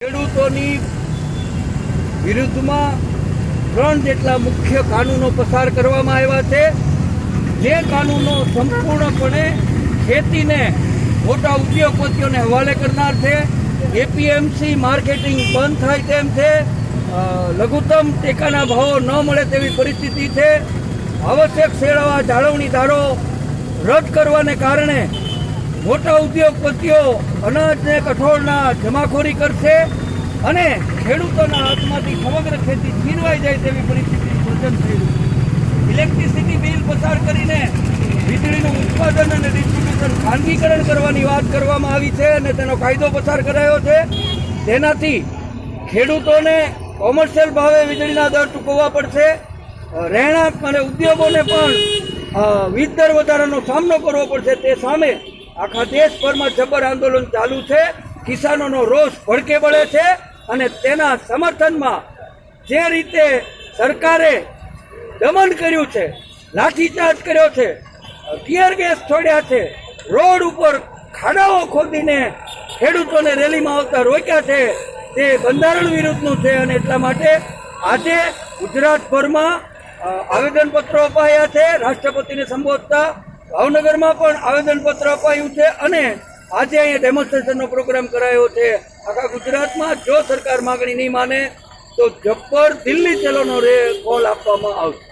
ખેડૂતોની વિરુદ્ધમાં 3 જેટલા મુખ્ય કાનૂનો પસાર કરવામાં આવ્યા છે, જે કાનૂનો સંપૂર્ણપણે ખેતીને મોટા ઉદ્યોગપતિઓને હવાલે કરનાર છે. એપીએમસી માર્કેટિંગ બંધ થાય તેમ છે. લઘુત્તમ ટેકાના ભાવો ન મળે તેવી પરિસ્થિતિ છે. આવશ્યક સેવા જાળવણી ધારો રદ કરવાને કારણે મોટા ઉદ્યોગપતિઓ અનાજને કઠોળના જમાખોરી કરશે અને ખેડૂતોના હાથમાંથી સમગ્ર ખેતી છીનવાઈ જાય તેવી પરિસ્થિતિ સર્જન થઈ રહી છે. ઇલેક્ટ્રિસિટી બિલ પસાર કરીને વીજળીનું ઉત્પાદન અને ડિસ્ટ્રીબ્યુશન ખાનગીકરણ કરવાની વાત કરવામાં આવી છે અને તેનો કાયદો પસાર કરાયો છે. તેનાથી ખેડૂતોને કોમર્શિયલ ભાવે વીજળીના દર ચૂકવવા પડશે. રહેણાંક અને ઉદ્યોગોને પણ વીજ દર વધારાનો સામનો કરવો પડશે. તે સામે આખા દેશભરમાં જબર આંદોલન ચાલુ છે. કિસાનોનો રોષ ભડકે વળે છે અને તેના સમર્થનમાં જે રીતે સરકારે દમન કર્યું છે, લાઠીચાર્જ કર્યો છે, ટીયર ગેસ છોડ્યા છે, રોડ ઉપર ખાડાઓ ખોદીને ખેડૂતોને રેલીમાં આવતા રોક્યા છે, તે બંધારણ વિરુદ્ધનું છે. અને એટલા માટે આજે ગુજરાતભરમાં આવેદનપત્રો અપાયા છે. રાષ્ટ્રપતિને સંબોધતા ભાવનગરમાં પણ આવેદનપત્ર અપાયું છે અને આજે અહીંયા ડેમોન્સ્ટ્રેશનનો પ્રોગ્રામ કરાયો છે. આખા ગુજરાતમાં જો સરકાર માગણી નહીં માને તો જબ્બર દિલ્હી ચલોનો કોલ આપવામાં આવશે.